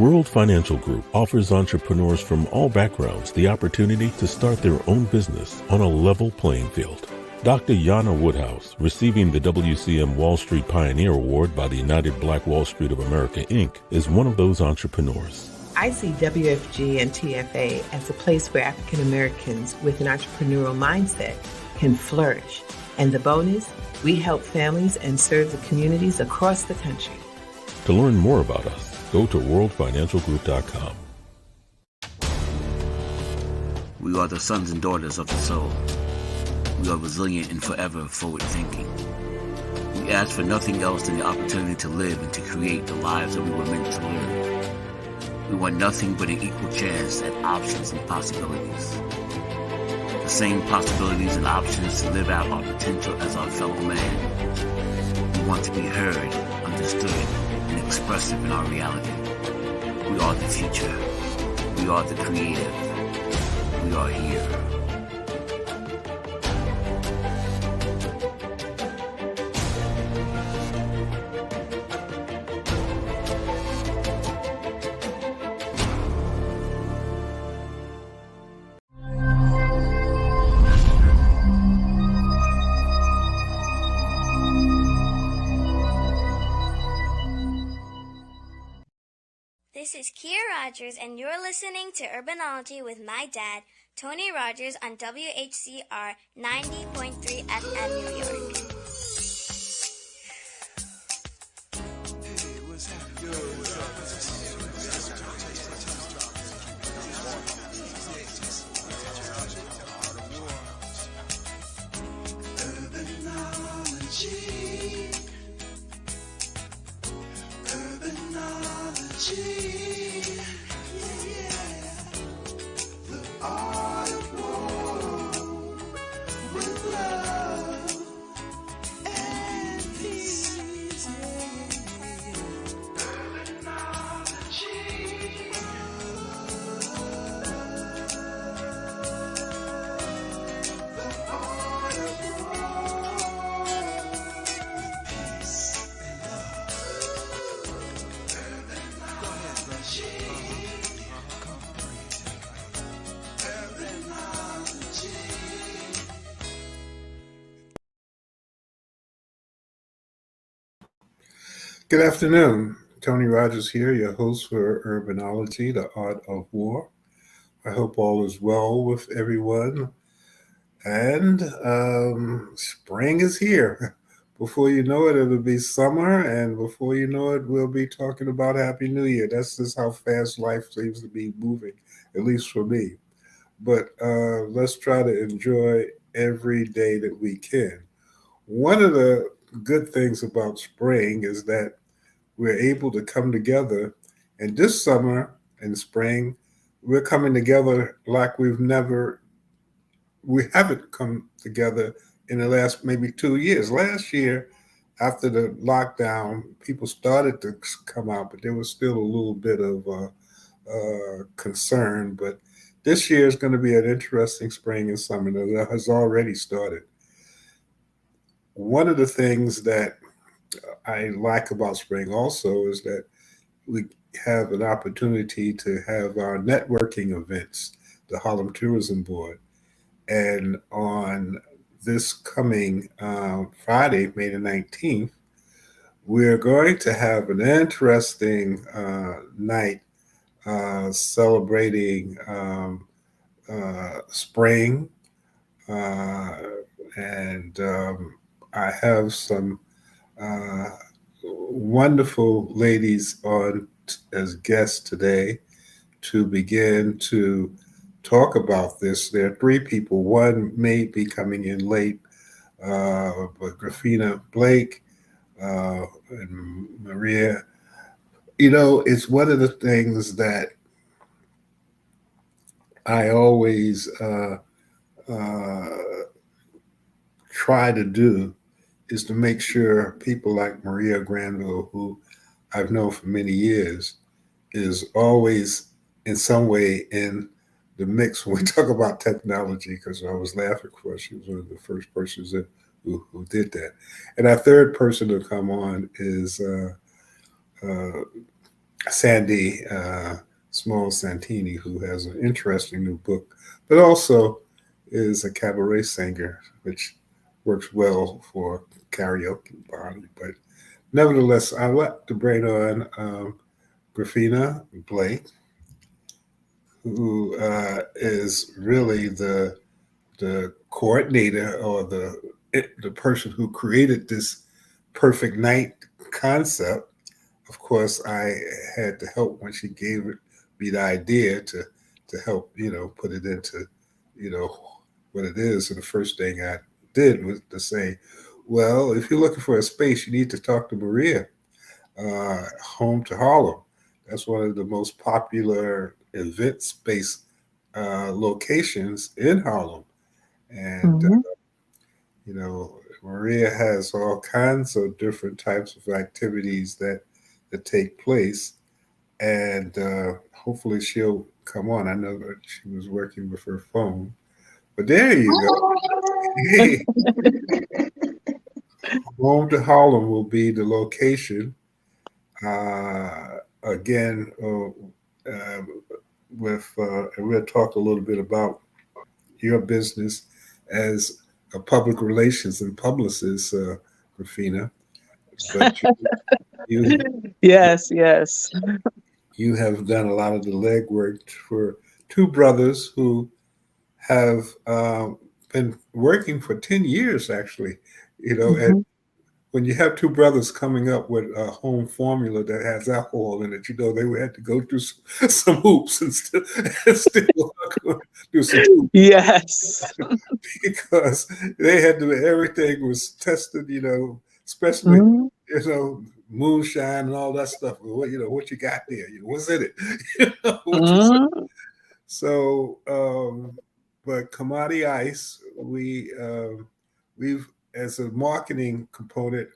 World Financial Group offers entrepreneurs from all backgrounds the opportunity to start their own business on a level playing field. Dr. Yana Woodhouse, receiving the WCM Wall Street Pioneer Award by the United Black Wall Street of America, Inc., is one of those entrepreneurs. I see WFG and TFA as a place where African Americans with an entrepreneurial mindset can flourish. And the bonus, we help families and serve the communities across the country. To learn more about us, go to worldfinancialgroup.com. We are the sons and daughters of the soul. We are resilient and forever forward-thinking. We ask for nothing else than the opportunity to live and to create the lives that we were meant to live. We want nothing but an equal chance at options and possibilities. The same possibilities and options to live out our potential as our fellow man. We want to be heard, understood, and expressive in our reality. We are the future. We are the creative. We are here. This is Kia Rogers, and you're listening to Urbanology with my dad, Tony Rogers, on WHCR 90.3 FM New York. Hey, what's happening? Good afternoon. Tony Rogers here, your host for Urbanology, the Art of War. I hope all is well with everyone. And spring is here. Before you know it, it'll be summer. And before you know it, we'll be talking about Happy New Year. That's just how fast life seems to be moving, at least for me. But let's try to enjoy every day that we can. One of the good things about spring is that we're able to come together. And this summer and spring, we're coming together like we haven't come together in the last maybe 2 years. Last year, after the lockdown, people started to come out, but there was still a little bit of concern. But this year is going to be an interesting spring and summer that has already started. One of the things that I like about spring also is that we have an opportunity to have our networking events, the Harlem Tourism Board. And on this coming Friday, May the 19th, we're going to have an interesting night celebrating spring. And I have some wonderful ladies on as guests today to begin to talk about this. There are three people. One may be coming in late, but Griffina Blake and Maria. You know, it's one of the things that I always try to do is to make sure people like Maria Granville, who I've known for many years, is always in some way in the mix when we talk about technology, because I was laughing for her. She was one of the first persons who did that. And our third person to come on is Sandy Small Santini, who has an interesting new book, but also is a cabaret singer, which works well for karaoke party. But nevertheless, I'd like to bring on Griffina Blake, who is really the coordinator or the person who created this perfect night concept. Of course, I had to help when she gave me the idea to help put it into you know what it is. And the first thing I did was to say, well, if you're looking for a space, you need to talk to Maria, Home to Harlem. That's one of the most popular event space locations in Harlem. And, Mhm. Maria has all kinds of different types of activities that take place. And hopefully she'll come on. I know that she was working with her phone. But there you go. Hey, Home to Harlem will be the location. Again, with and we'll talk a little bit about your business as a public relations and publicist, Rafina. But you Yes, yes. you have done a lot of the legwork for two brothers who have been working for 10 years, actually. And Mhm. when you have two brothers coming up with a home formula that has alcohol in it, they would have to go through some hoops and still do some hoops Yes. because they had to, everything was tested, especially, Mhm. you know, moonshine and all that stuff. What you got there? What's in it? What you Mhm. So, but Kamadi Ice, we've as a marketing component,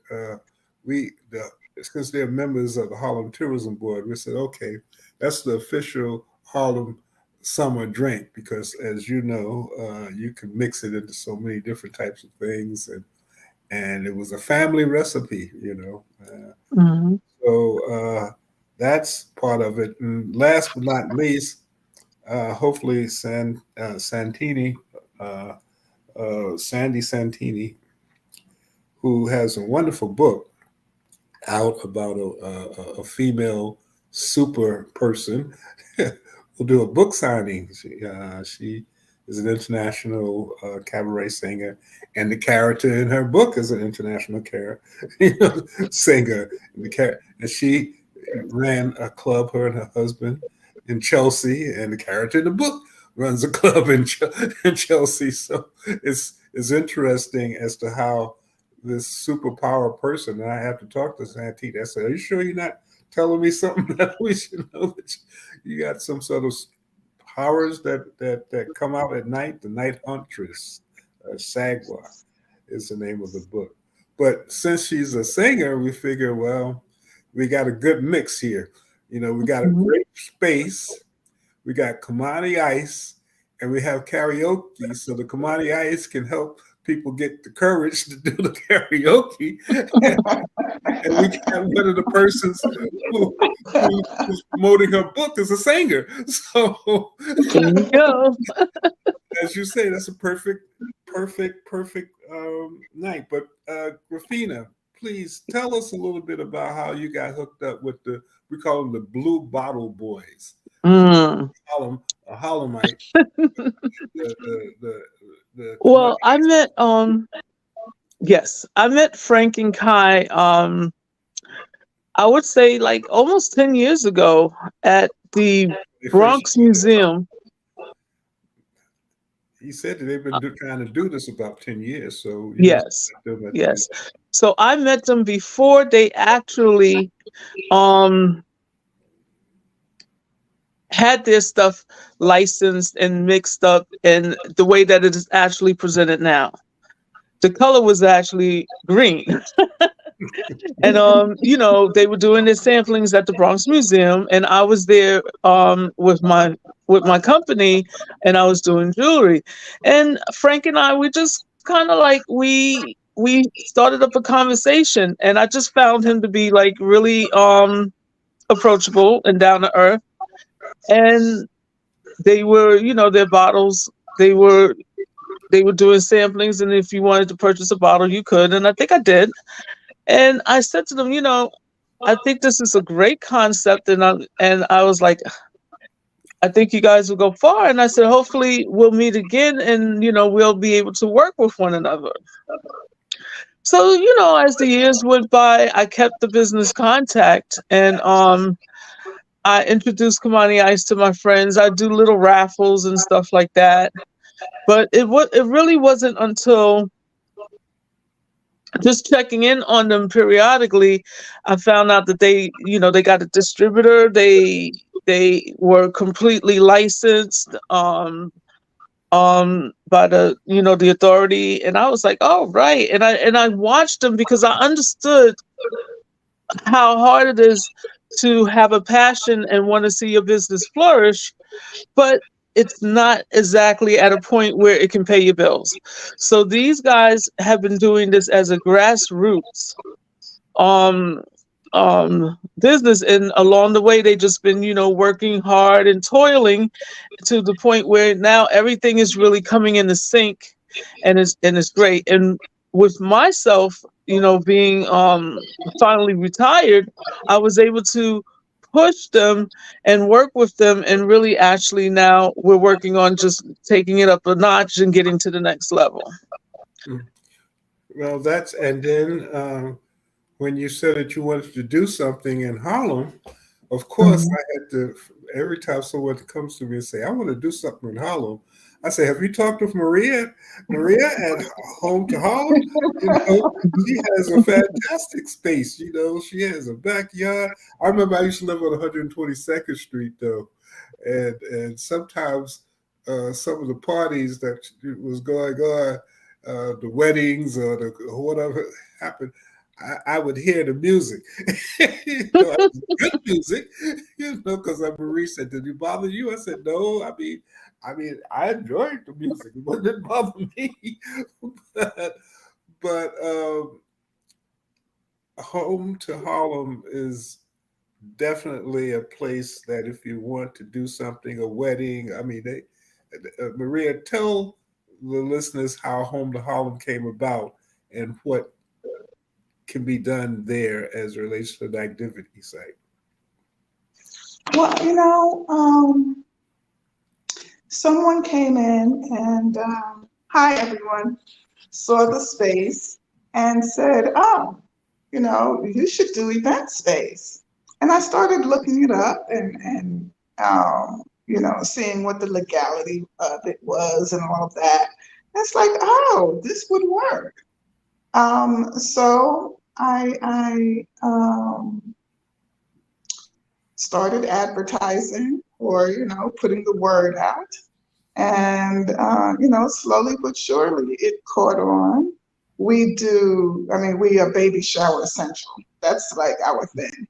since they're members of the Harlem Tourism Board, we said, okay, that's the official Harlem summer drink because, as you know, you can mix it into so many different types of things, and it was a family recipe, Mhm. So that's part of it. And last but not least, hopefully Santini, uh, Sandy Santini, who has a wonderful book out about a female super person, will do a book signing. She is an international cabaret singer, and the character in her book is an international singer. And she ran a club, her and her husband, in Chelsea, and the character in the book runs a club in Chelsea. So it's interesting as to how this superpower person, and I have to talk to Santita. I said, "Are you sure you're not telling me something that we should know that you got some sort of powers that come out at night? The Night Huntress, Sagwa is the name of the book. But since she's a singer, we figure, well, we got a good mix here. We got a Mhm. great space. We got Kamani Ice, and we have karaoke. So the Kamani Ice can help people get the courage to do the karaoke. And we got one of the persons who's promoting her book as a singer. So, There you go. as you say, that's a perfect night. But Rafina, please tell us a little bit about how you got hooked up with we call them the Blue Bottle Boys. Mm. Harlem, a Harlemite, the the Well, I met yes, I met Frank and Kai I would say like almost 10 years ago at the they first. Bronx Museum. He said that they've been trying to do this about 10 years. So you must Yes. have them at the Yes. So I met them before they actually um had their stuff licensed and mixed up in the way that it is actually presented now. The color was actually green. And they were doing their samplings at the Bronx Museum, and I was there with my company, and I was doing jewelry. And Frank and I, we just kind of like we started up a conversation, and I just found him to be like really approachable and down to earth. And they were, their bottles, they were doing samplings, and if you wanted to purchase a bottle, you could. And I think I did. And I said to them, I think this is a great concept. And I was like, I think you guys will go far. And I said, hopefully we'll meet again and, we'll be able to work with one another. So, as the years went by, I kept the business contact, and I introduced Kamani Ice to my friends. I do little raffles and stuff like that. But it really wasn't until just checking in on them periodically, I found out that they got a distributor. They were completely licensed by the authority, and I was like, oh right. And I watched them because I understood how hard it is to have a passion and want to see your business flourish, but it's not exactly at a point where it can pay your bills. So these guys have been doing this as a grassroots um business, and along the way they just been working hard and toiling to the point where now everything is really coming into sync, and it's great. And with myself, being finally retired, I was able to push them and work with them, and really actually now we're working on just taking it up a notch and getting to the next level. Well, and then when you said that you wanted to do something in Harlem, of course, I had to, every time someone comes to me and say, I want to do something in Harlem, I say, have you talked with Maria? Maria at Home to Harlem? She has a fantastic space. She has a backyard. I remember I used to live on 122nd Street, though. And sometimes some of the parties that was going on, the weddings or whatever happened, I would hear the music. Good music, because Marie said, did it bother you? I said, no, I mean, I enjoyed the music. It didn't bother me. but Home to Harlem is definitely a place that if you want to do something, a wedding, Maria, tell the listeners how Home to Harlem came about and what can be done there as it relates to the activity site. Well, someone came in and, hi everyone, saw the space and said, oh, you should do event space. And I started looking it up and seeing what the legality of it was and all of that. It's like, oh, this would work. So I started advertising or, putting the word out. And, slowly but surely it caught on. We are baby shower essential. That's like our thing.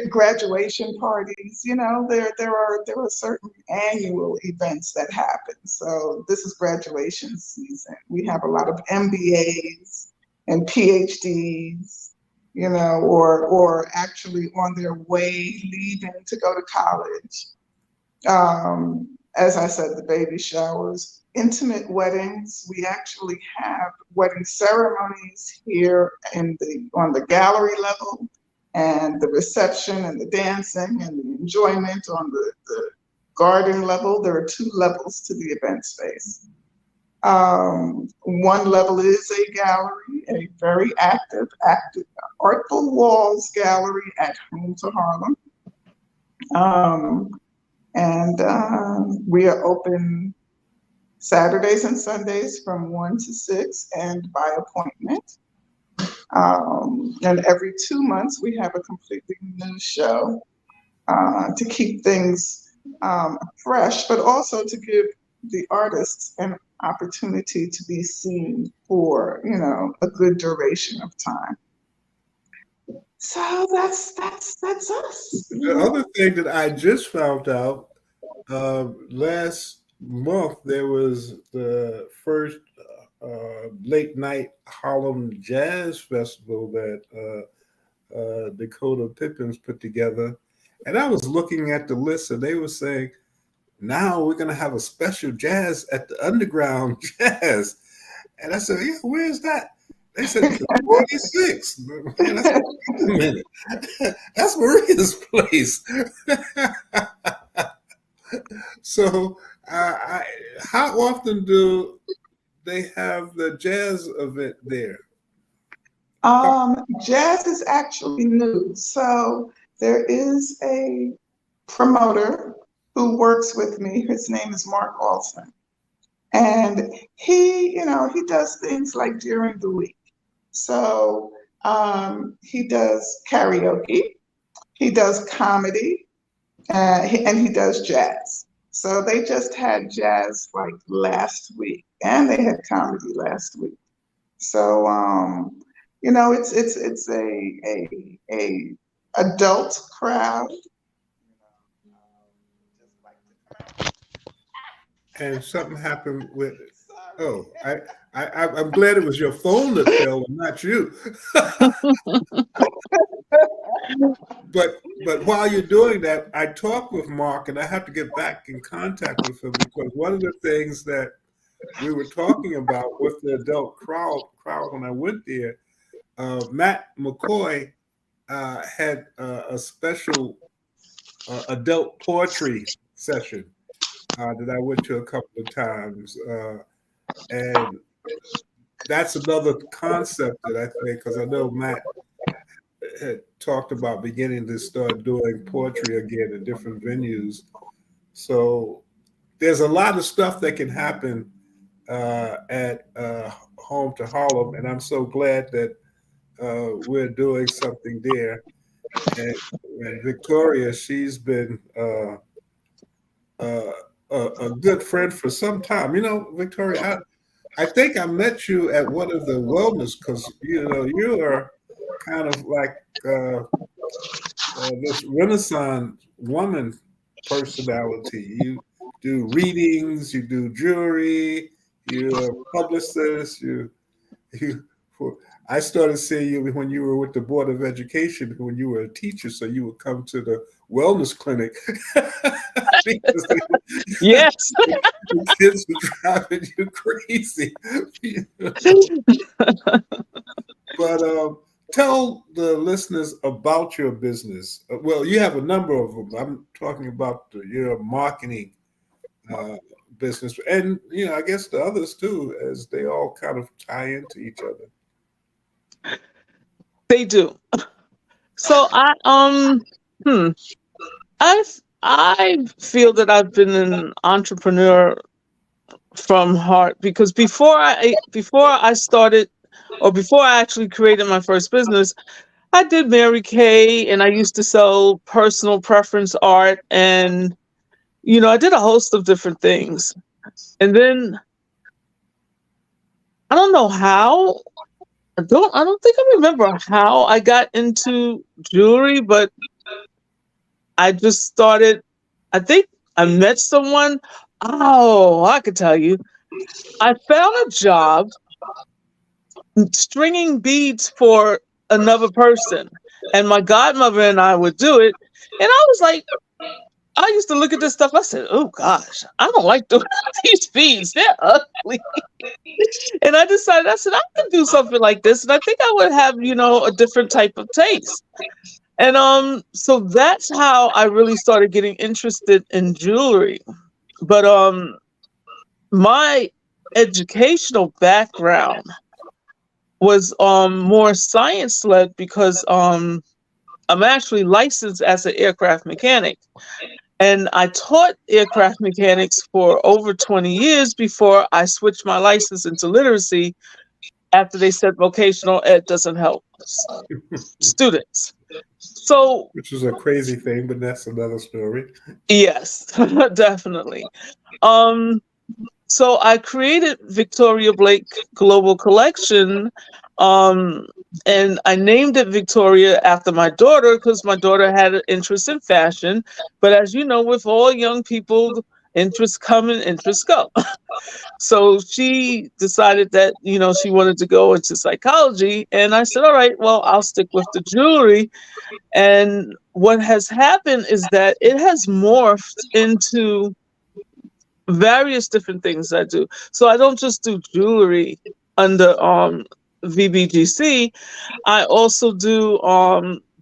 Graduation parties, there are certain annual events that happen. So this is graduation season. We have a lot of MBAs and PhDs, or actually on their way leaving to go to college. As I said, the baby showers, intimate weddings. We actually have wedding ceremonies here on the gallery level, and the reception and the dancing and the enjoyment on the garden level. There are two levels to the event space. One level is a gallery, a very active Artful Walls gallery at Home to Harlem. We are open Saturdays and Sundays from 1 to 6 and by appointment. And every 2 months, we have a completely new show to keep things fresh, but also to give the artists an opportunity to be seen for, a good duration of time. So that's us. The other thing that I just found out last month, there was the first late night Harlem Jazz Festival that Dakota Pippins put together. And I was looking at the list, and they were saying, now we're going to have a special jazz at the Underground Jazz. And I said, yeah, where's that? They said, it's 26. Man, I said, wait a minute. That's Maria's place. So, how often do they have the jazz event there? Jazz is actually new. So there is a promoter who works with me. His name is Mark Olson. And he does things like during the week. So he does karaoke, he does comedy, and he does jazz. So they just had jazz like last week, and they had comedy last week. So it's a adult crowd. And something happened with. Oh, I'm glad it was your phone that fell, and not you. But while you're doing that, I talked with Mark, and I have to get back in contact with him because one of the things that we were talking about with the adult crowd when I went there, Matt McCoy had a special adult poetry session that I went to a couple of times, and that's another concept that I think, because I know Matt had talked about beginning to start doing poetry again in different venues. So there's a lot of stuff that can happen at Home to Harlem, and I'm so glad that we're doing something there. And Victoria, she's been a good friend for some time. Victoria, I think I met you at one of the wellness, because you are kind of like this Renaissance woman personality. You do readings, you do jewelry, you're a publicist. I started seeing you when you were with the Board of Education, when you were a teacher, so you would come to the wellness clinic. Yes. The kids were driving you crazy. But tell the listeners about your business. Well, you have a number of them. I'm talking about your marketing business, and I guess the others too, as they all kind of tie into each other. They do. So I feel that I've been an entrepreneur from heart, because before I started, or before I actually created my first business, I did Mary Kay, and I used to sell personal preference art, and I did a host of different things. And then I don't know how. I don't think I remember how I got into jewelry, but I just started. I think I met someone. Oh, I could tell you. I found a job stringing beads for another person, and my godmother and I would do it. And I was like, I used to look at this stuff. I said, "Oh gosh, I don't like doing these beads. They're ugly." And I decided, I said, I can do something like this, and I think I would have, a different type of taste. And so that's how I really started getting interested in jewelry. But my educational background was more science led, because I'm actually licensed as an aircraft mechanic. And I taught aircraft mechanics for over 20 years before I switched my license into literacy, after they said vocational ed doesn't help students. So, which is a crazy thing, but that's another story. Yes, definitely. So I created Victoria Blake Global Collection, and I named it Victoria after my daughter, because my daughter had an interest in fashion. But as you know, with all young people, interests come and interests go. So she decided that, she wanted to go into psychology. And I said, all right, well, I'll stick with the jewelry. And what has happened is that it has morphed into various different things I do. So I don't just do jewelry under VBGC. I also do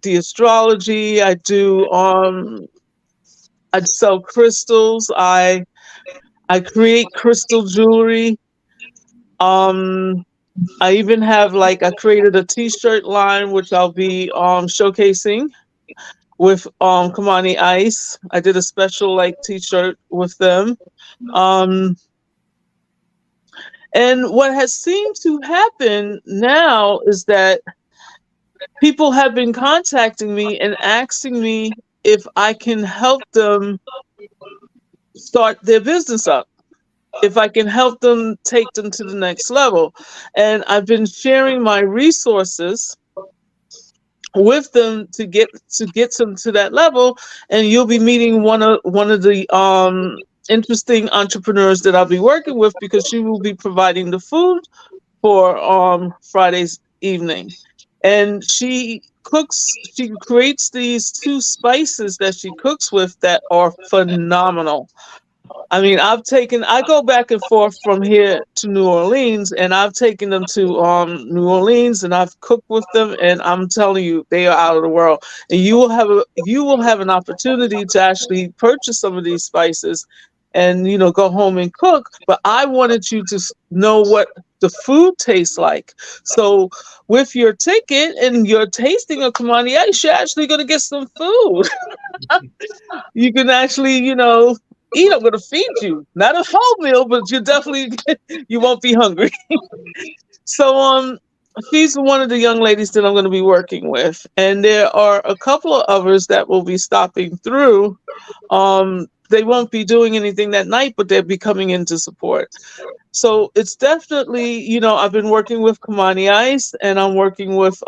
the astrology. I sell crystals. I create crystal jewelry. Um I even have, like, I created a t-shirt line which I'll be showcasing with Kamani Ice. I did a special, like, t-shirt with them. Um and what has seemed to happen now is that people have been contacting me and asking me if I can help them start their business up, if I can help them take them to the next level. And I've been sharing my resources with them to get them to that level. And you'll be meeting one of the interesting entrepreneurs that I'll be working with, because she will be providing the food for Friday's evening. And she creates these two spices that she cooks with that are phenomenal. I mean, I go back and forth from here to New Orleans, and I've taken them to New Orleans, and I've cooked with them, and I'm telling you, they are out of the world. And you will have an opportunity to actually purchase some of these spices and, go home and cook. But I wanted you to know what the food tastes like. So with your ticket and your tasting of Kamani Ice, you're actually going to get some food. You can actually, eat. I'm gonna feed you, not a whole meal, but you definitely you won't be hungry. So she's one of the young ladies that I'm going to be working with, and there are a couple of others that will be stopping through. They won't be doing anything that night, but they'll be coming in to support. So it's definitely, I've been working with Kamani Ice, and I'm working with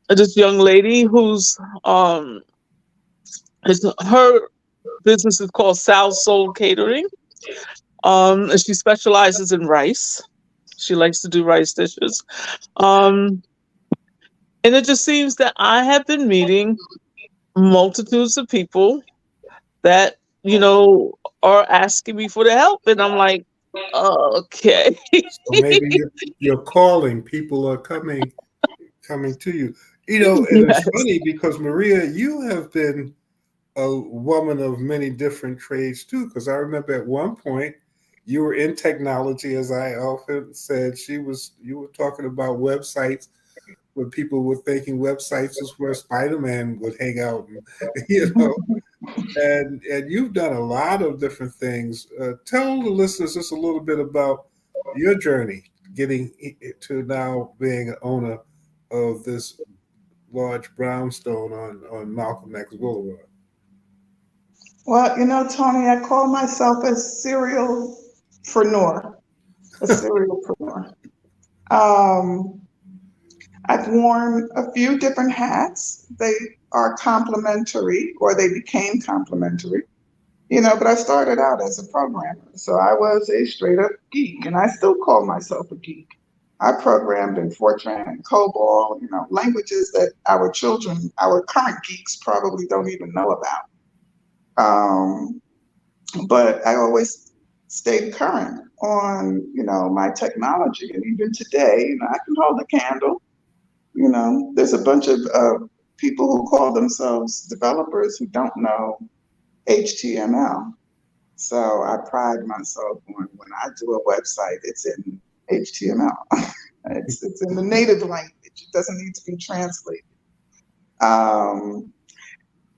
this young lady who's her business is called South Soul Catering. And she specializes in rice. She likes to do rice dishes. Um, and it just seems that I have been meeting multitudes of people that, are asking me for the help. And I'm like, okay. So maybe you're calling. People are coming to you. And it's Yes. funny because Maria, you have been a woman of many different trades too. Because I remember at one point you were in technology, as I often said. You were talking about websites when people were thinking websites is where Spider-Man would hang out, and, you know. And you've done a lot of different things. Tell the listeners just a little bit about your journey getting to now being an owner of this large brownstone on Malcolm X Boulevard. Well, Tony, I call myself a serialpreneur, a serialpreneur. Um, I've worn a few different hats. They are complementary, or they became complementary, but I started out as a programmer. So I was a straight up geek, and I still call myself a geek. I programmed in Fortran and COBOL, languages that our children, our current geeks, probably don't even know about. Um, but I always stayed current on, my technology. And even today, I can hold a candle. There's a bunch of people who call themselves developers who don't know HTML. So I pride myself on when I do a website, it's in HTML. it's in the native language. It doesn't need to be translated. Um,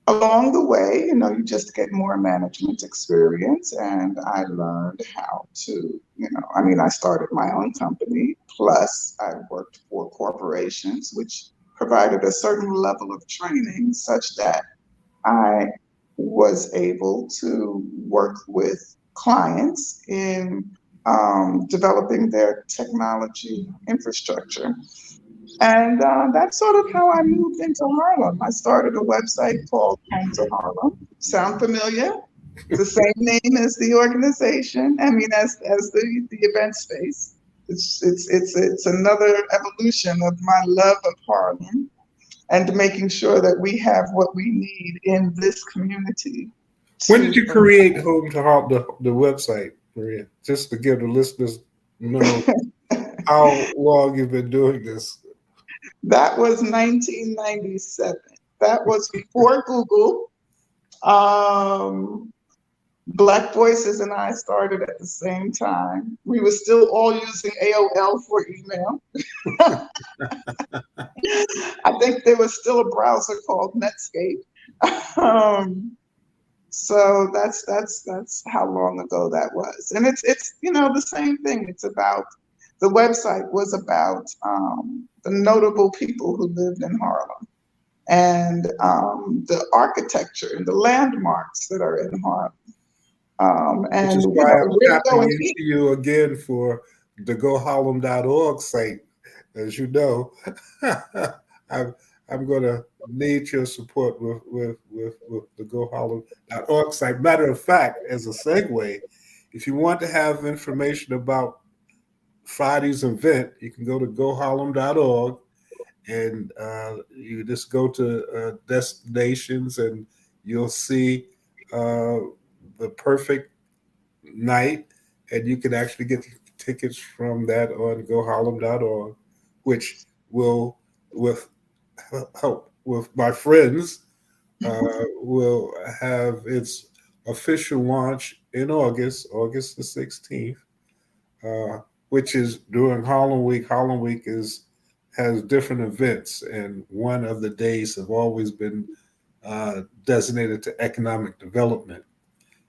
Along the way, you just get more management experience, and I learned how to, I started my own company, plus I worked for corporations, which provided a certain level of training such that I was able to work with clients in developing their technology infrastructure. And that's sort of how I moved into Harlem. I started a website called Home to Harlem. Sound familiar? the same name as the organization. I mean, as the event space. It's another evolution of my love of Harlem and making sure that we have what we need in this community. When did you create Home to Harlem, the website, Maria? Just to give the listeners know how long you've been doing this. That was 1997. That was before Google. Black Voices and I started at the same time. We were still all using AOL for email. I think there was still a browser called Netscape. So that's how long ago that was. And it's the same thing. It's about, the website was about the notable people who lived in Harlem and the architecture and the landmarks that are in Harlem. Which is why I'm tapping into you again for the GoHarlem.org site. As you know, I'm going to need your support with the GoHarlem.org site. Matter of fact, as a segue, if you want to have information about Friday's event, you can go to GoHarlem.org and you just go to destinations and you'll see the perfect night, and you can actually get tickets from that on GoHarlem.org, which will, with help with my friends, will have its official launch in August the 16th, which is during Harlem Week. Harlem Week has different events, and one of the days have always been designated to economic development.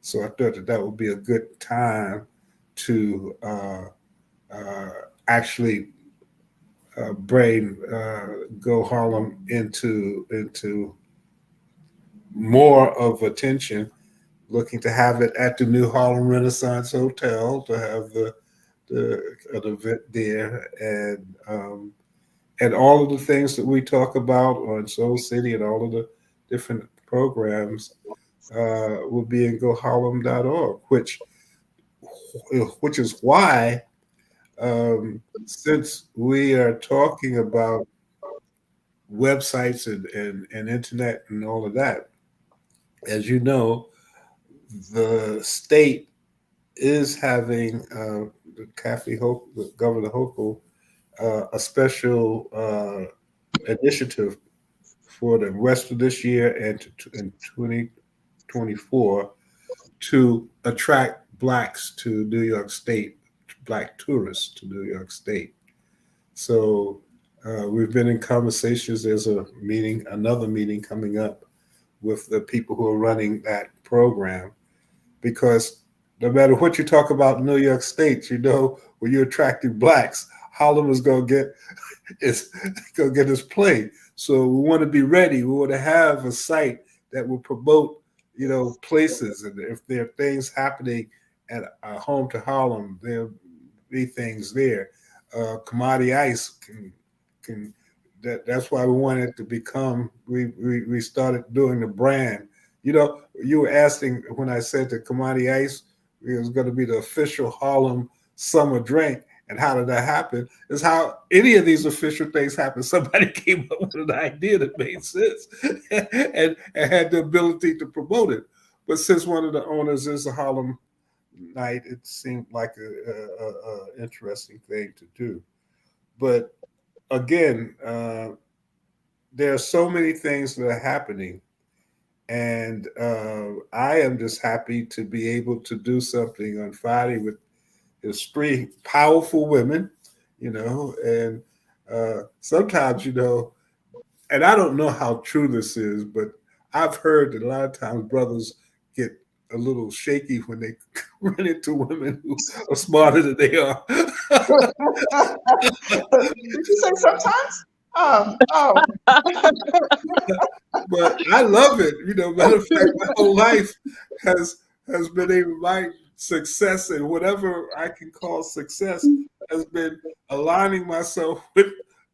So I thought that would be a good time to actually bring Go Harlem into more of attention. Looking to have it at the new Harlem Renaissance Hotel, to have an event there, and all of the things that we talk about on Soul City and all of the different programs will be in GoHarlem.org, which is why, since we are talking about websites and internet and all of that, as you know, the state is having Governor Hochul, a special initiative for the rest of this year and in 2024 to attract Blacks to New York State, Black tourists to New York State. So we've been in conversations. There's another meeting coming up with the people who are running that program, because no matter what you talk about in New York State, when you're attracting Blacks, Harlem is going to get its play. So we want to be ready. We want to have a site that will promote, places. And if there are things happening at Home to Harlem, there'll be things there. Commodity Ice can. That's why we wanted to become. We started doing the brand. You were asking when I said that Commodity Ice was going to be the official Harlem summer drink. And how did that happen? Is how any of these official things happen. Somebody came up with an idea that made sense and had the ability to promote it. But since one of the owners is a Harlem Night, it seemed like a interesting thing to do. But again, there are so many things that are happening. And I am just happy to be able to do something on Friday with there's three powerful women, and sometimes, and I don't know how true this is, but I've heard that a lot of times brothers get a little shaky when they run into women who are smarter than they are. Did you say sometimes? But I love it. Matter of fact, my whole life has been my success, and whatever I can call success has been aligning myself with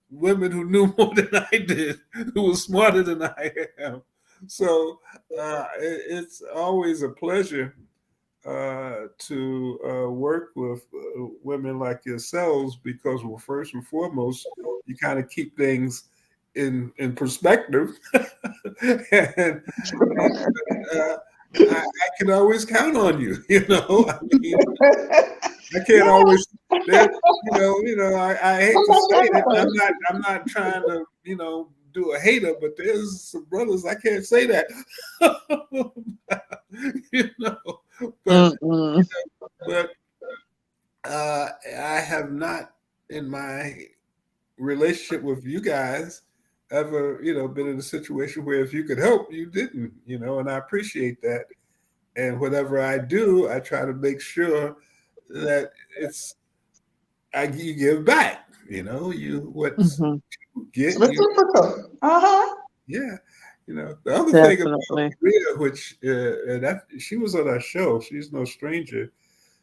women who knew more than I did, who were smarter than I am. So it's always a pleasure to work with women like yourselves because, well, first and foremost, you kind of keep things in perspective, and uh, I can always count on you. I mean, I can't always. That I hate to say it. I'm not trying to do a hater, but there's some brothers I can't say that. you know, but Mm-mm. but I have not in my relationship with you guys ever been in a situation where if you could help you didn't, and I appreciate that. And whatever I do, I try to make sure that it's you give back. You what's Hmm. you get you Reciprocal. Uh-huh. yeah. The other thing about Definitely. Maria, which and that she was on our show, she's no stranger.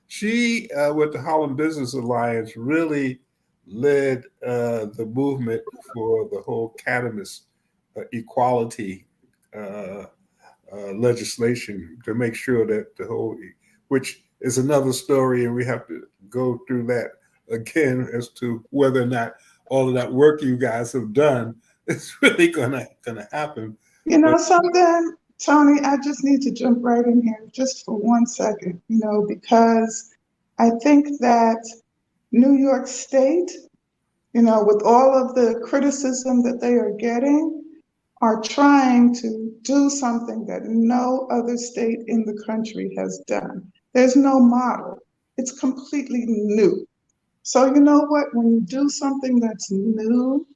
She with the Holland Business Alliance really led the movement for the whole cannabis equality uh, legislation to make sure that the whole, which is another story, and we have to go through that again as to whether or not all of that work you guys have done is really gonna happen. You But know something, Tony, I just need to jump right in here just for 1 second, because I think that New York State, with all of the criticism that they are getting, are trying to do something that no other state in the country has done. There's no model. It's completely new. So, you know what? When you do something that's new,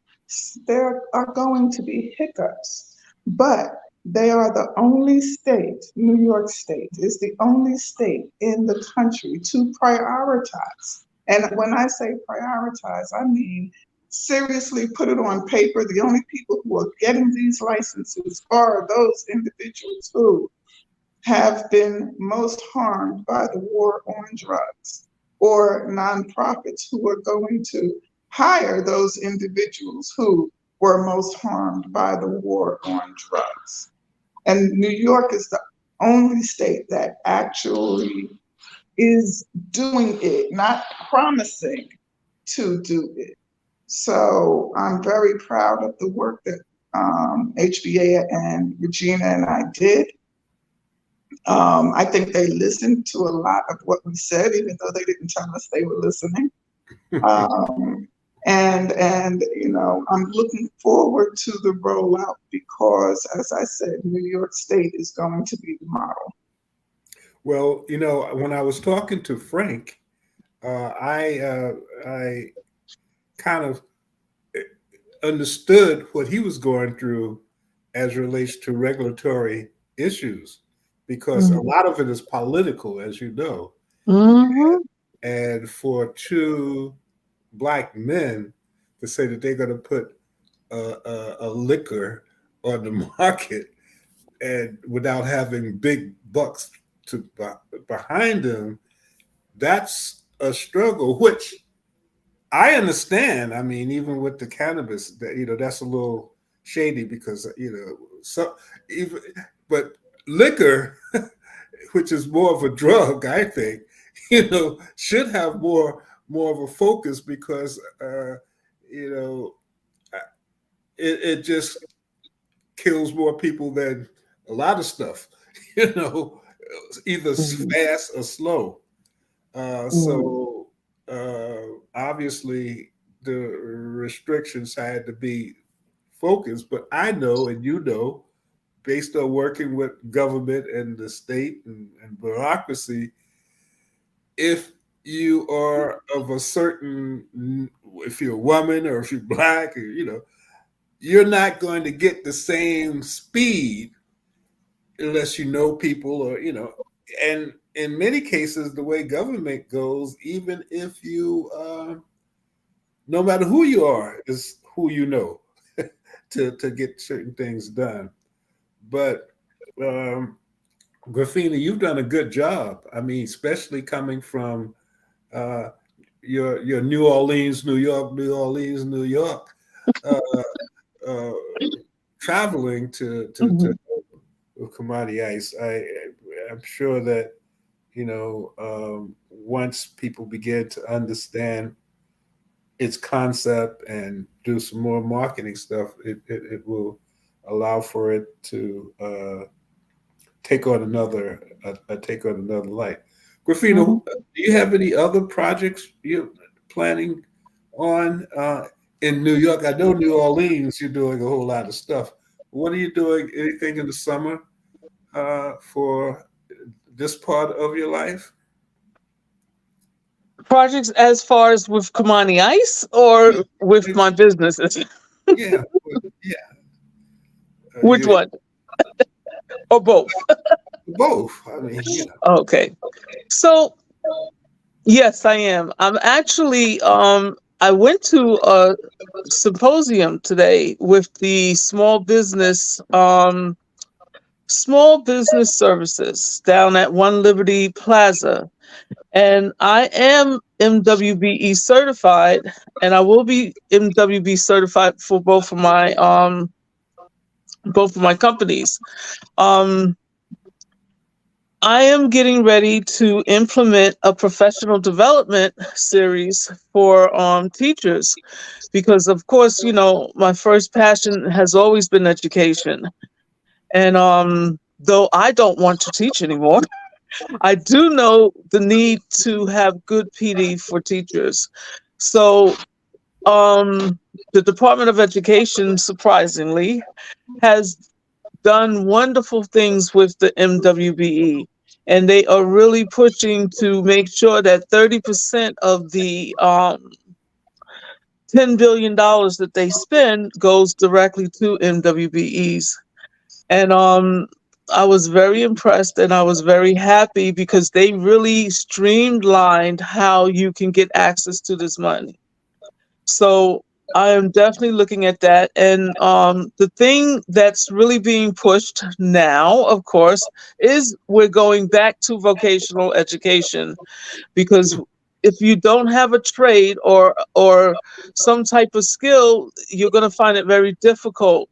there are going to be hiccups. But they are the only state, New York State is the only state in the country to prioritize. And when I say prioritize, I mean seriously put it on paper. The only people who are getting these licenses are those individuals who have been most harmed by the war on drugs, or nonprofits who are going to hire those individuals who were most harmed by the war on drugs. And New York is the only state that actually is doing it, not promising to do it. So I'm very proud of the work that HBA and Regina and I did. I think they listened to a lot of what we said, even though they didn't tell us they were listening. Um, and I'm looking forward to the rollout because, as I said, New York State is going to be the model. well, when I was talking to Frank, I kind of understood what he was going through as relates to regulatory issues because a lot of it is political, as you know. Mm-hmm. And for two black men to say that they're going to put a liquor on the market and without having big bucks to behind them, that's a struggle, which I understand. I mean, even with the cannabis, that that's a little shady because so even but liquor, which is more of a drug, I think, should have more of a focus because you know it just kills more people than a lot of stuff, you know, either Mm-hmm. fast or slow. Mm-hmm. So obviously the restrictions had to be focused, but I know, and based on working with government and the state and bureaucracy, if you are of a certain, if you're a woman or if you're black, or, you're not going to get the same speed unless you know people or and in many cases the way government goes, even if you no matter who you are is who you know to get certain things done. But um Griffina, you've done a good job. I mean, especially coming from uh your New Orleans, New York, New Orleans, New York, uh, uh traveling to Mm-hmm. with Kamadi Ice. I'm sure that once people begin to understand its concept and do some more marketing stuff, it will allow for it to take on take on another light. Griffina, Mhm. do you have any other projects you're planning on in New York? I know New Orleans, you're doing a whole lot of stuff. What are you doing? Anything in the summer for this part of your life? Projects as far as with Kamani Ice Yeah, or with my businesses? yeah, yeah. Which You one? Or both? both. I mean, Okay. So yes, I am. I'm actually I went to a symposium today with the small business services down at One Liberty Plaza. And I am MWBE certified, and I will be MWB certified for both of my companies. Um, I am getting ready to implement a professional development series for teachers because, of course, my first passion has always been education. And though I don't want to teach anymore, I do know the need to have good PD for teachers. So the Department of Education, surprisingly, has done wonderful things with the MWBE. And they are really pushing to make sure that 30% of the $10 billion that they spend goes directly to MWBEs. And I was very impressed and I was very happy because they really streamlined how you can get access to this money. So I am definitely looking at that. And the thing that's really being pushed now, of course, is we're going back to vocational education because if you don't have a trade or some type of skill, you're going to find it very difficult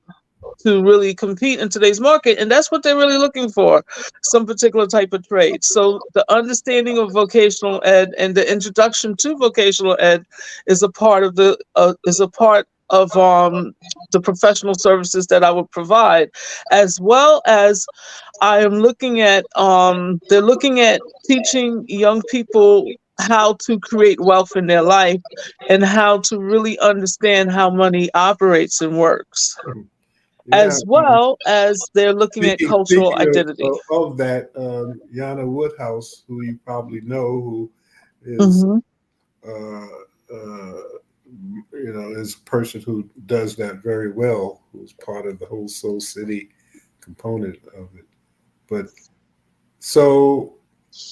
to really compete in today's market. And that's what they're really looking for, some particular type of trade. So the understanding of vocational ed and the introduction to vocational ed is a part of the professional services that I would provide, as well as I am looking at they're looking at teaching young people how to create wealth in their life and how to really understand how money operates and works, yeah. as well as they're looking at cultural Speaking identity. of that, Yana Woodhouse, who you probably know, who is Hmm. uh, uh, is a person who does that very well, who's part of the whole Soul City component of it. But so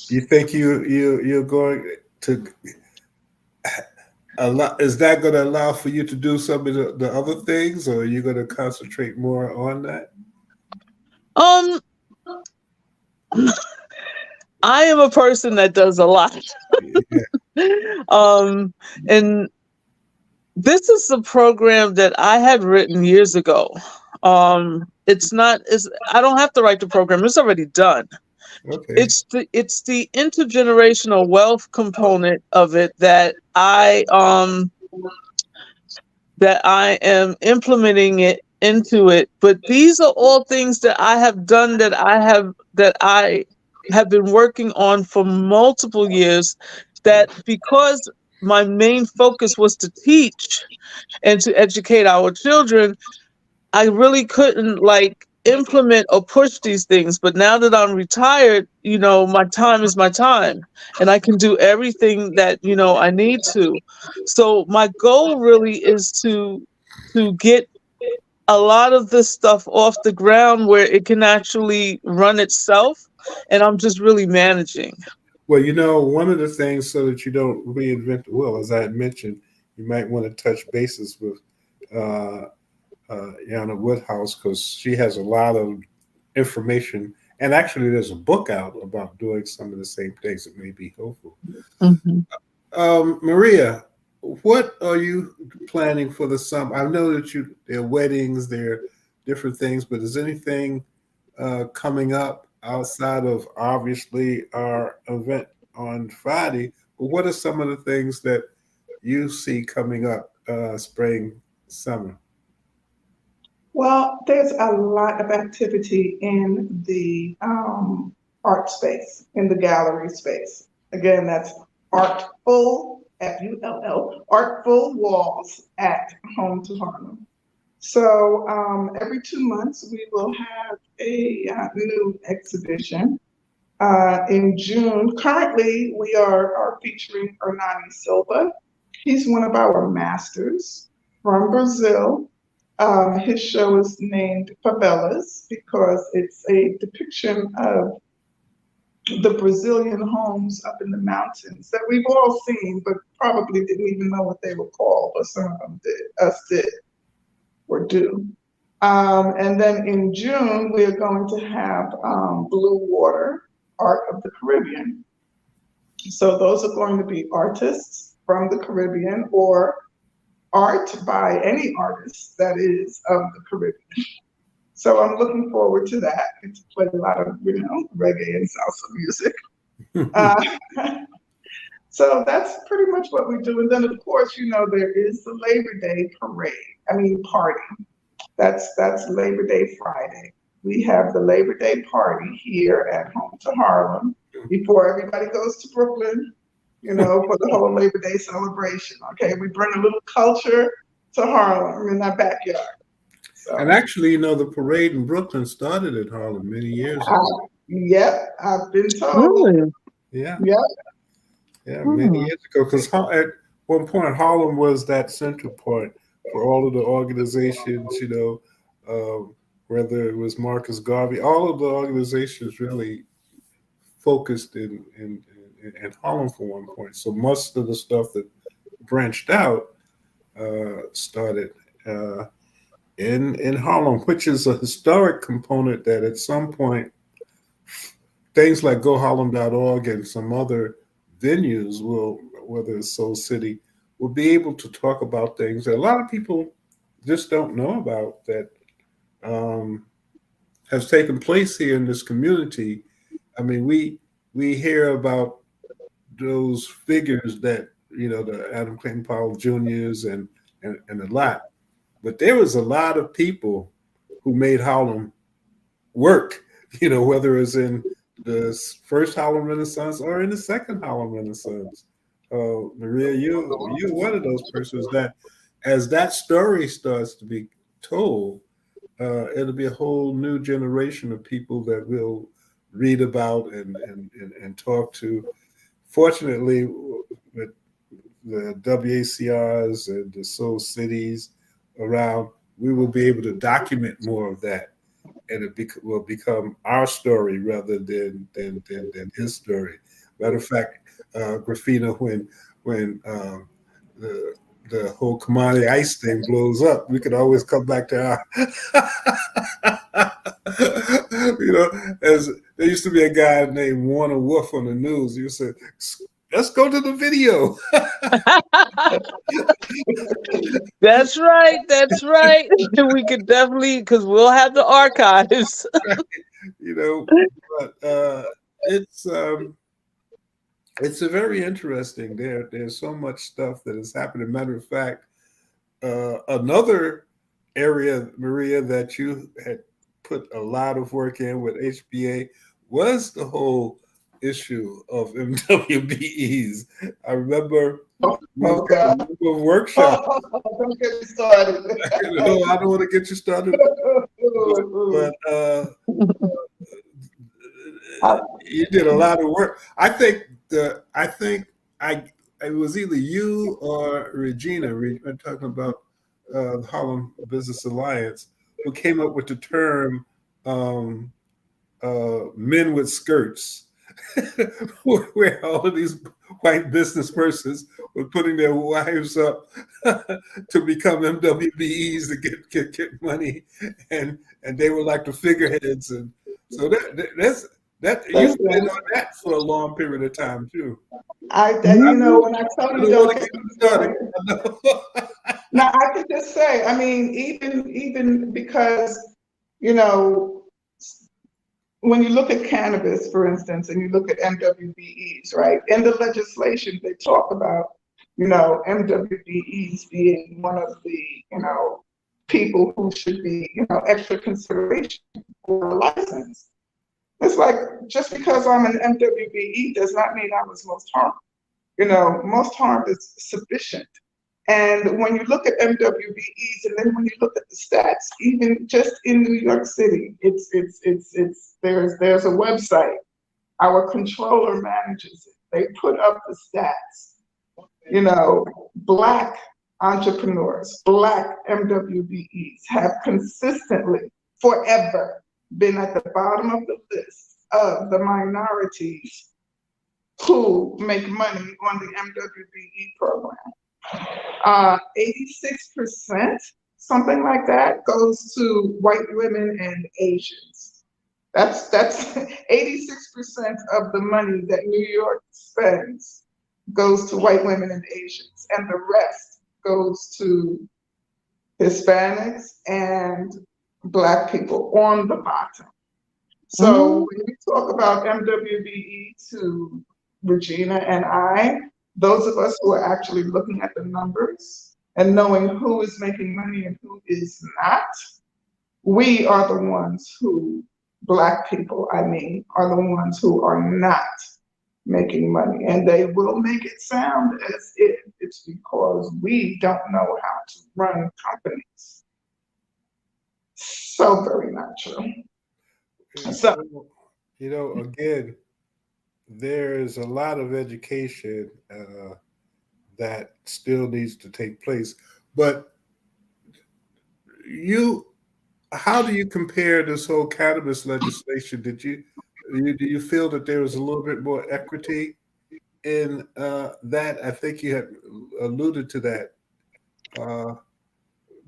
you think you're going to allow? Is that going to allow for you to do some of the other things, or are you going to concentrate more on that? Um, I am a person that does a lot. Yeah. um, and this is a program that I had written years ago. It's not. It's, I don't have to write the program. It's already done. Okay. It's the intergenerational wealth component of it that I am implementing it into it. But these are all things that I have done that I have been working on for multiple years, that because my main focus was to teach and to educate our children, I really couldn't like implement or push these things. But now that I'm retired, my time is my time and I can do everything that, I need to. So my goal really is to get a lot of this stuff off the ground where it can actually run itself. And I'm just really managing. Well, one of the things so that you don't reinvent the wheel, as I had mentioned, you might want to touch bases with uh, Yana Woodhouse because she has a lot of information. And actually, there's a book out about doing some of the same things that may be helpful. Mhm. Maria, what are you planning for the summer? I know that there are weddings, there are different things, but is anything coming up outside of obviously our event on Friday? But what are some of the things that you see coming up spring, summer? Well, there's a lot of activity in the art space, in the gallery space. Again, that's Artful, Full, Artful Walls at Home to Harlem. So every 2 months, we will have a new exhibition. In June, currently, we are featuring Hernani Silva. He's one of our masters from Brazil. His show is named Favelas because it's a depiction of the Brazilian homes up in the mountains that we've all seen, but probably didn't even know what they were called, or some of them did, us did, or do. And then in June, we are going to have Blue Water, Art of the Caribbean. So those are going to be artists from the Caribbean or art by any artist that is of the Caribbean. So I'm looking forward to that. And to play a lot of, reggae and salsa music. So that's pretty much what we do. And then of course, there is the Labor Day party. That's Labor Day Friday. We have the Labor Day party here at Home to Harlem before everybody goes to Brooklyn, for the whole Labor Day celebration. Okay, we bring a little culture to Harlem in our backyard. So, and actually, the parade in Brooklyn started at Harlem many years ago. Yep, I've been told. Really? Yeah. Yep. Yeah, many years ago. Because at one point, Harlem was that central point for all of the organizations, whether it was Marcus Garvey, all of the organizations really focused in Harlem for one point. So most of the stuff that branched out started in Harlem, which is a historic component that at some point, things like GoHarlem.org and some other venues will, whether it's Soul City, will be able to talk about things that a lot of people just don't know about that has taken place here in this community. I mean, we hear about those figures that, the Adam Clayton Powell Juniors and a lot, but there was a lot of people who made Harlem work, whether it's in the first Harlem Renaissance or in the second Harlem Renaissance. Maria, you're one of those persons that, as that story starts to be told, it'll be a whole new generation of people that we'll read about and talk to. Fortunately, with the WACRs and the Soul Cities around, we will be able to document more of that, and it will become our story rather than his story. Matter of fact, Griffina, when the whole commodity ice thing blows up, we could always come back to our, as there used to be a guy named Warner Wolf on the news. You said, let's go to the video. That's right. That's right. We could definitely, because we'll have the archives. But it's a very interesting. There's so much stuff that is happening. Matter of fact, another area, Maria, that you had put a lot of work in with HBA was the whole issue of MWBEs. I remember workshop. Don't get me started. No, I don't want to get you started. But you did a lot of work. I think it was either you or Regina. We're talking about the Harlem Business Alliance, who came up with the term "men with skirts," where all of these white business persons were putting their wives up to become MWBEs to get money, and they were like the figureheads, and so that you've been on that for a long period of time too. When I tell you, don't get me started. Now I could just say, I mean, even because when you look at cannabis, for instance, and you look at MWBEs, right? In the legislation, they talk about, MWBEs being one of the, people who should be, extra consideration for a license. It's like, just because I'm an MWBE does not mean I was most harmed. Most harm is sufficient. And when you look at MWBEs, and then when you look at the stats, even just in New York City, there's a website. Our controller manages it. They put up the stats. Black entrepreneurs, Black MWBEs have consistently, forever, been at the bottom of the list of the minorities who make money on the MWBE program. 86%, something like that, goes to white women and Asians. That's 86% of the money that New York spends goes to white women and Asians, and the rest goes to Hispanics and Black people on the bottom. So when you talk about MWBE to Regina and I, those of us who are actually looking at the numbers and knowing who is making money and who is not, we are the ones who, Black people, I mean, are the ones who are not making money. And they will make it sound as if it's because we don't know how to run companies. So very not true. So, again, there is a lot of education that still needs to take place. But how do you compare this whole cannabis legislation? Do you feel that there was a little bit more equity in that? I think you had alluded to that,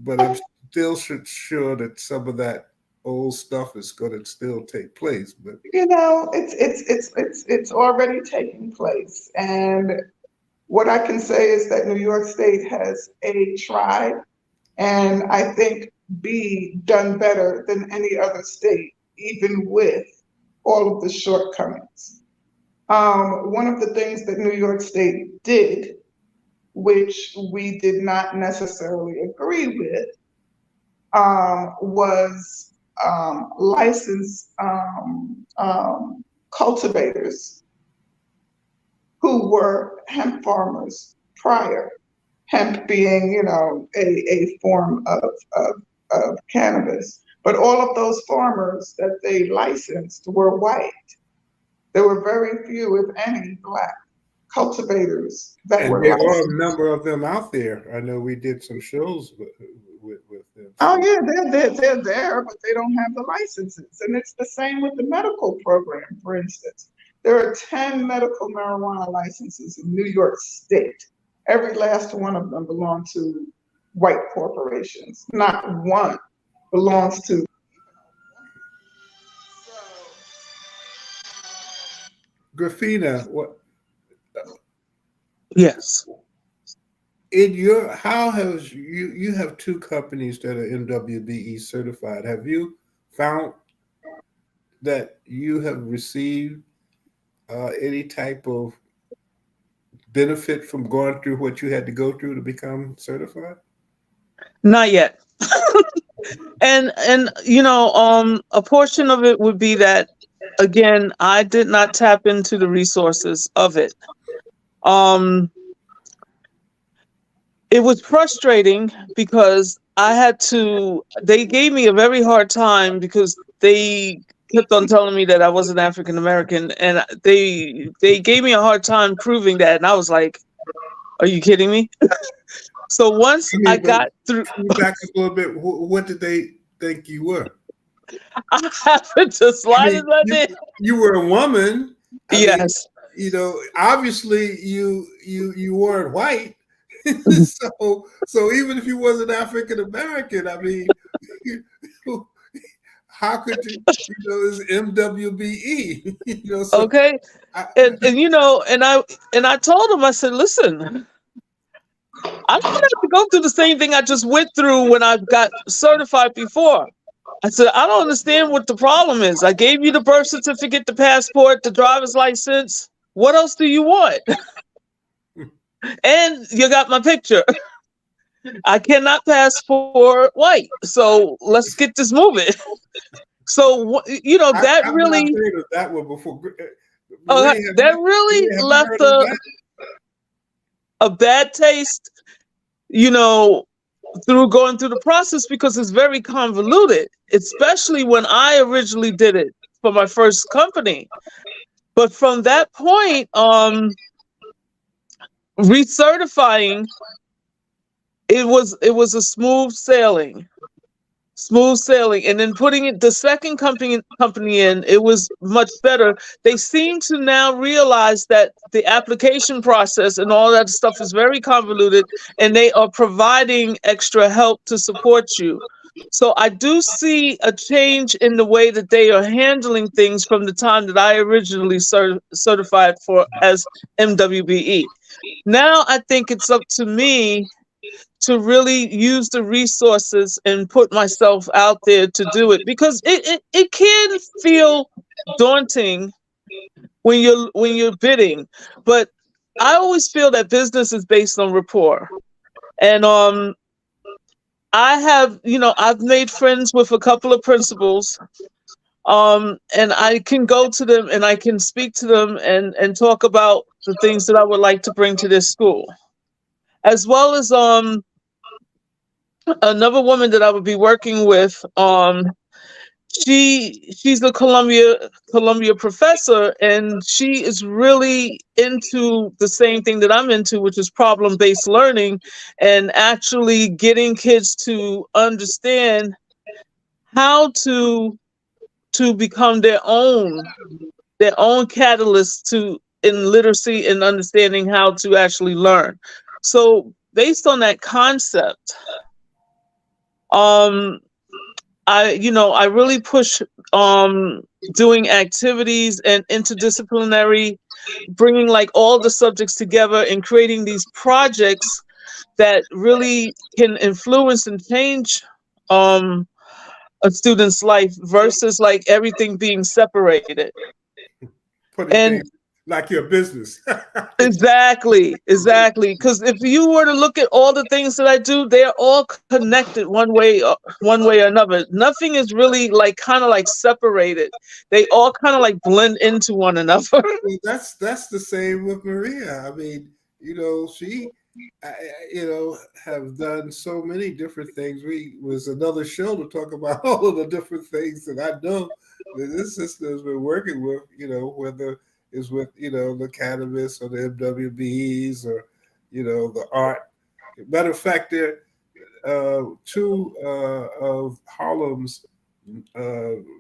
but I'm still sure that some of that old stuff is going to still take place. But it's already taking place, and what I can say is that New York State has A, tried, and I think B, done better than any other state, even with all of the shortcomings. One of the things that New York State did, which we did not necessarily agree with, was license cultivators who were hemp farmers prior. Hemp being, a form of cannabis. But all of those farmers that they licensed were white. There were very few, if any, Black cultivators that were there licensed. are a number of them out there. I know we did some shows with them. Oh yeah, they're there, but they don't have the licenses. And it's the same with the medical program, for instance. There are 10 medical marijuana licenses in New York State. Every last one of them belong to white corporations. Not one belongs to. Griffina, what? Yes. How has you have two companies that are MWBE certified? Have you found that you have received any type of benefit from going through what you had to go through to become certified? Not yet. and a portion of it would be that, again, I did not tap into the resources of it. It was frustrating because they gave me a very hard time because they kept on telling me that I wasn't African American, and they gave me a hard time proving that, and I was like, are you kidding me? So once I got through, back up a little bit. What did they think you were? I happened to slide in that in. You were a woman. Yes. Obviously you weren't white. so even if you wasn't African American, how could you? It's MWBE. Okay. And I told him, I said, listen, I'm gonna have to go through the same thing I just went through when I got certified before. I said, I don't understand what the problem is. I gave you the birth certificate, the passport, the driver's license. What else do you want? And you got my picture. I cannot pass for white. So let's get this moving. So, that I've not really, heard of that one before. Maria, that really have you left heard of that? a bad taste, you know, through going through the process because it's very convoluted, especially when I originally did it for my first company. But from that point, recertifying, it was a smooth sailing, and then putting it the second company in, it was much better. They seem to now realize that the application process and all that stuff is very convoluted, and they are providing extra help to support you. So I do see a change in the way that they are handling things from the time that I originally certified for as MWBE. Now I think it's up to me to really use the resources and put myself out there to do it, because it can feel daunting when you're bidding. But I always feel that business is based on rapport. And I've made friends with a couple of principals. And I can go to them and I can speak to them and talk about the things that I would like to bring to this school, as well as another woman that I would be working with. She's a Columbia professor, and she is really into the same thing that I'm into, which is problem-based learning, and actually getting kids to understand how to become their own catalyst to in literacy and understanding how to actually learn. So based on that concept, I really push doing activities and interdisciplinary, bringing like all the subjects together and creating these projects that really can influence and change a student's life versus like everything being separated. Putting And things like your business. exactly. Because if you were to look at all the things that I do, they're all connected one way or another. Nothing is really like kind of like separated. They all kind of like blend into one another. Well, that's the same with Maria. I mean, she, have done so many different things. We was another show to talk about all of the different things that I know that this sister has been working with. Whether it's with the cannabis or the MWBs or the art. Matter of fact, there two of Harlem's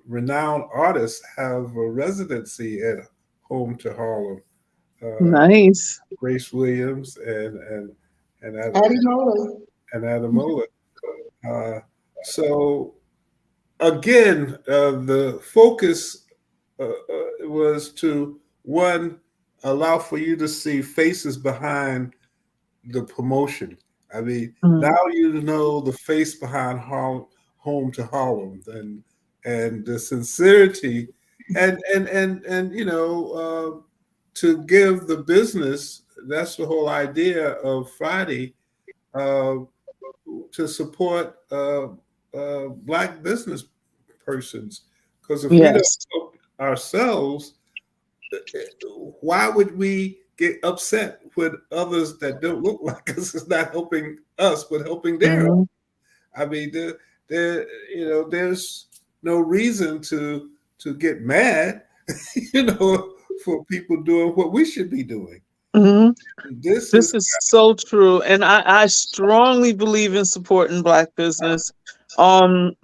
renowned artists have a residency at Home to Harlem. Nice. Grace Williams and Adimola. Adamola. So again, the focus was to one allow for you to see faces behind the promotion. I mean, now you know the face behind Home to Harlem and the sincerity and to give the business. That's the whole idea of Friday, to support Black business persons. Because if we don't Yes. help ourselves, why would we get upset with others that don't look like us is not helping us, but helping them? Mhm. I mean, there's no reason to get mad, for people doing what we should be doing. Mhm. This This is is so true. And I strongly believe in supporting Black business. Um,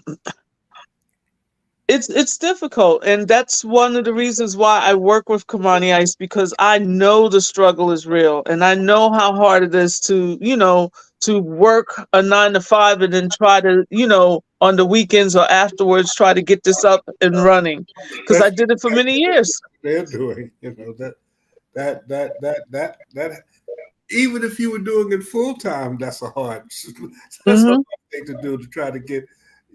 it's difficult, and that's one of the reasons why I work with Kamani Ice, because I know the struggle is real, and I know how hard it is to work a 9 to 5 and then try to on the weekends or afterwards try to get this up and running, because I did it for many years. they're doing. That even if you were doing it full time, that's a hard Hmm. thing to do, to try to get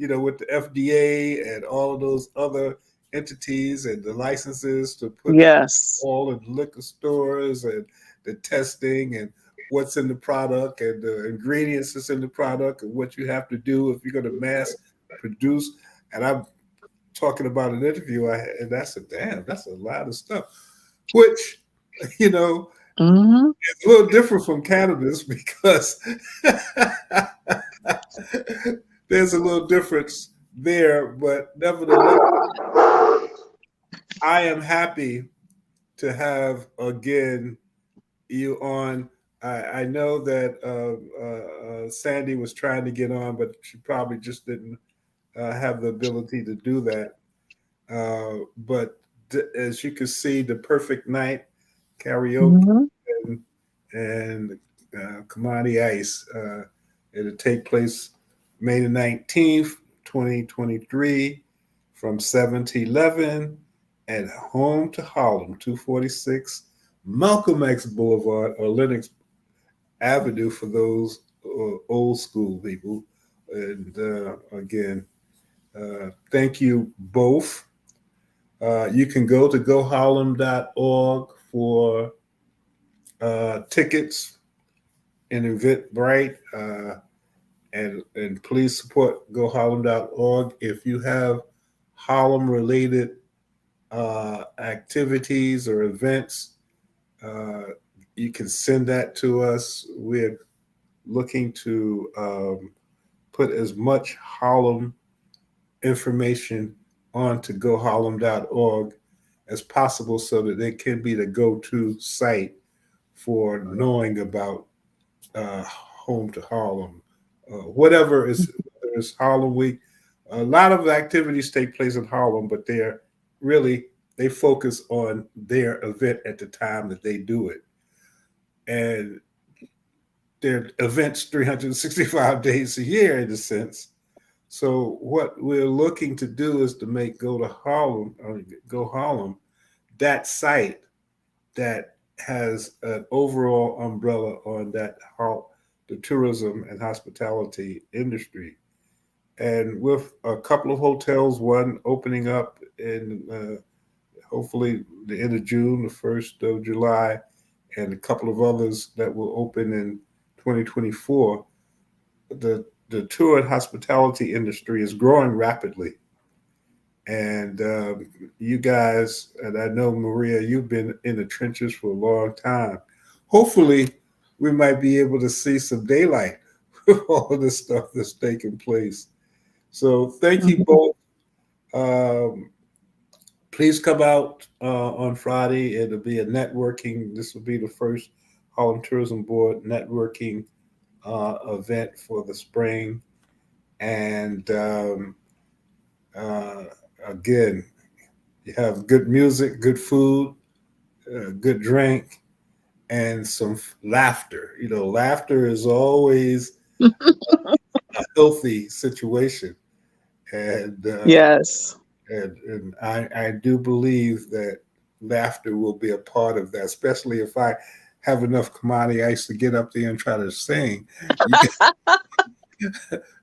with the FDA and all of those other entities and the licenses to put Yes. all in liquor stores and the testing and what's in the product and the ingredients that's in the product and what you have to do if you're going to mass produce. And I'm talking about an interview I had, and I said, damn, that's a lot of stuff, which, you know, Hmm. it's a little different from cannabis because there's a little difference there, but nevertheless, I am happy to have again you on. I know that Sandy was trying to get on, but she probably just didn't have the ability to do that. But as you can see, the perfect night karaoke Hmm. and, and Kamani Ice. It'll take place May the 19th, 2023, from 7 to 11 at Home to Harlem, 246 Malcolm X Boulevard or Lenox Avenue for those old school people. And again, thank you both. You can go to goharlem.org for tickets and Eventbrite. And please support goharlem.org. If you have Harlem related activities or events, you can send that to us. We're looking to put as much Harlem information onto goharlem.org as possible so that it can be the go-to site for knowing about Home to Harlem. Whatever is, whether it's Harlem Week, a lot of activities take place in Harlem, but they focus on their event at the time that they do it. And their events 365 days a year in a sense. So what we're looking to do is to make Go Harlem that site that has an overall umbrella on the tourism and hospitality industry. And with a couple of hotels, one opening up in hopefully the end of June, the 1st of July, and a couple of others that will open in 2024, the tour and hospitality industry is growing rapidly. And you guys, and I know, Maria, you've been in the trenches for a long time. Hopefully, we might be able to see some daylight with all of this stuff that's taking place. So thank you Hmm. both. Um, Please come out on Friday. It'll be a networking. This will be the first Harlem Tourism Board networking event for the spring. And uh, again, you have good music, good food, good drink, and some laughter. Laughter is always a healthy situation. And Yes. and I do believe that laughter will be a part of that, especially if I have enough Kamani Ice to get up there and try to sing.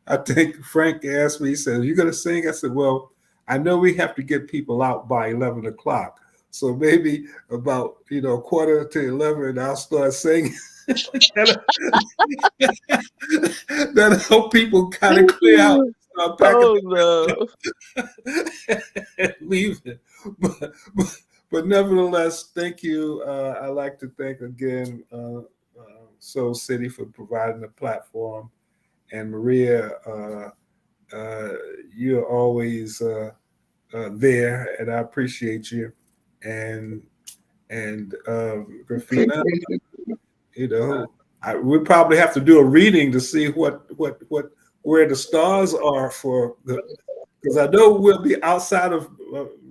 I think Frank asked me, he said, "You going to sing?" I said, "Well, I know we have to get people out by 11 o'clock. So maybe about, quarter to 11, I'll start singing." that'll, that'll help people kind of clear out, start packing Oh no. and leaving. But, but nevertheless, thank you. I'd like to thank again Soul City for providing the platform. And Maria, you're always there, and I appreciate you. And Griffina, Appreciate it. you know, we probably have to do a reading to see what where the stars are for the, because I know we'll be outside of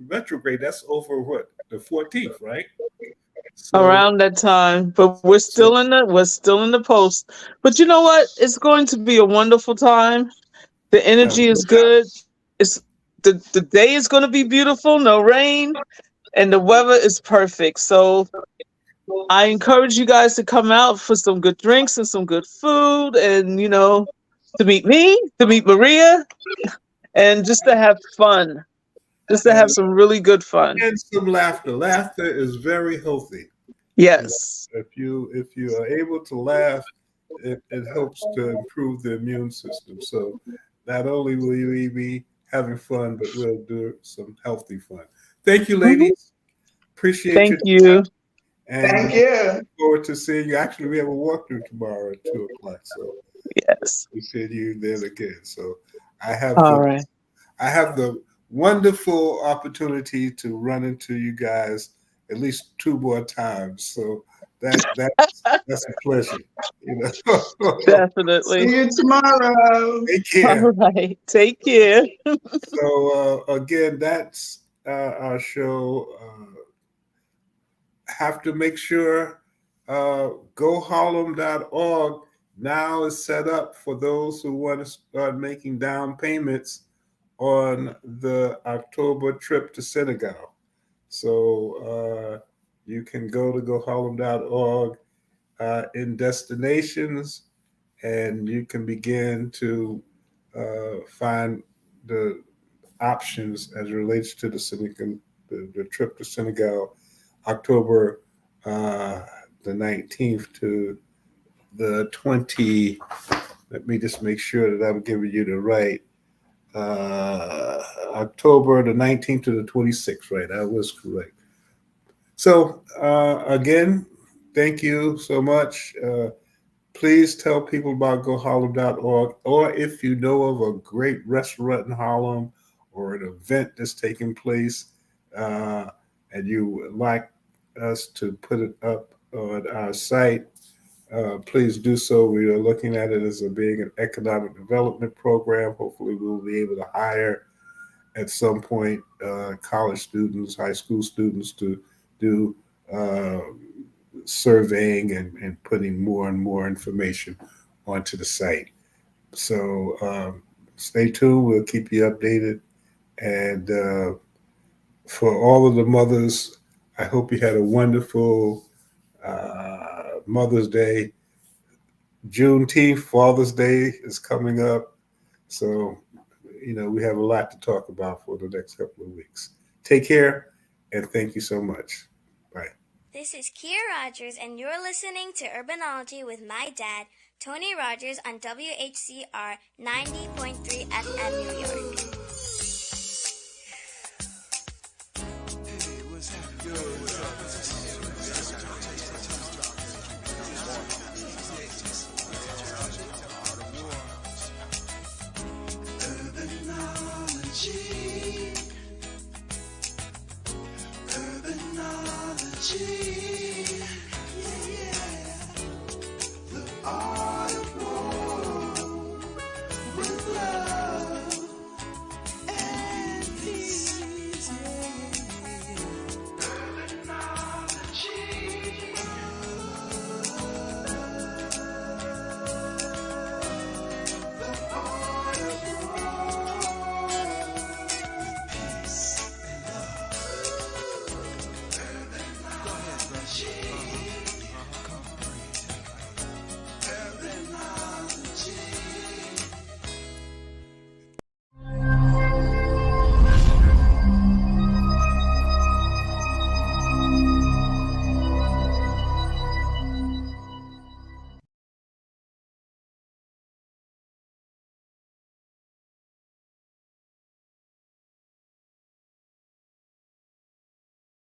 retrograde. That's over what, the 14th, right? So Around that time, but so we're still in the post. But you know what? It's going to be a wonderful time. The energy is good. It's the day is going to be beautiful, no rain, and the weather is perfect. So I encourage you guys to come out for some good drinks and some good food, and to meet me, to meet Maria, and just to have fun, just to have and, some really good fun. and some laughter. Laughter is very healthy. Yes, If you are able to laugh, it helps to improve the immune system. So not only will you be having fun, but we'll do some healthy fun. Thank you, Mhm. ladies. Appreciate Thank your you. time, and Thank you. look forward to seeing you. Actually, we have a walkthrough tomorrow at 2 o'clock, so Yes. we see you then again. So I have All the right. I have the wonderful opportunity to run into you guys at least 2 more times. So that's a pleasure. You know. See Definitely. you tomorrow. Take All care. right. Take care. So again, that's our show. Have to make sure goharlem.org now is set up for those who want to start making down payments on the October trip to Senegal. So you can go to goharlem.org in destinations, and you can begin to find the options as it relates to the trip to Senegal, October the 19th to the 20. Let me just make sure that I'm giving you the right. October the 19th to the 26th, right? I was correct. So, again, thank you so much. Please tell people about goharlem.org, or if you know of a great restaurant in Harlem or an event that's taking place and you would like us to put it up on our site, please do so. We are looking at it as a being an economic development program. Hopefully, we'll be able to hire at some point college students, high school students to do uh, surveying and putting more and more information onto the site. So stay tuned. We'll keep you updated. And for all of the mothers, I hope you had a wonderful Mother's Day. Juneteenth, Father's Day is coming up. So, we have a lot to talk about for the next couple of weeks. Take care, and thank you so much. Bye. This is Kia Rogers, and you're listening to Urbanology with my dad, Tony Rogers, on WHCR 90.3 FM New York.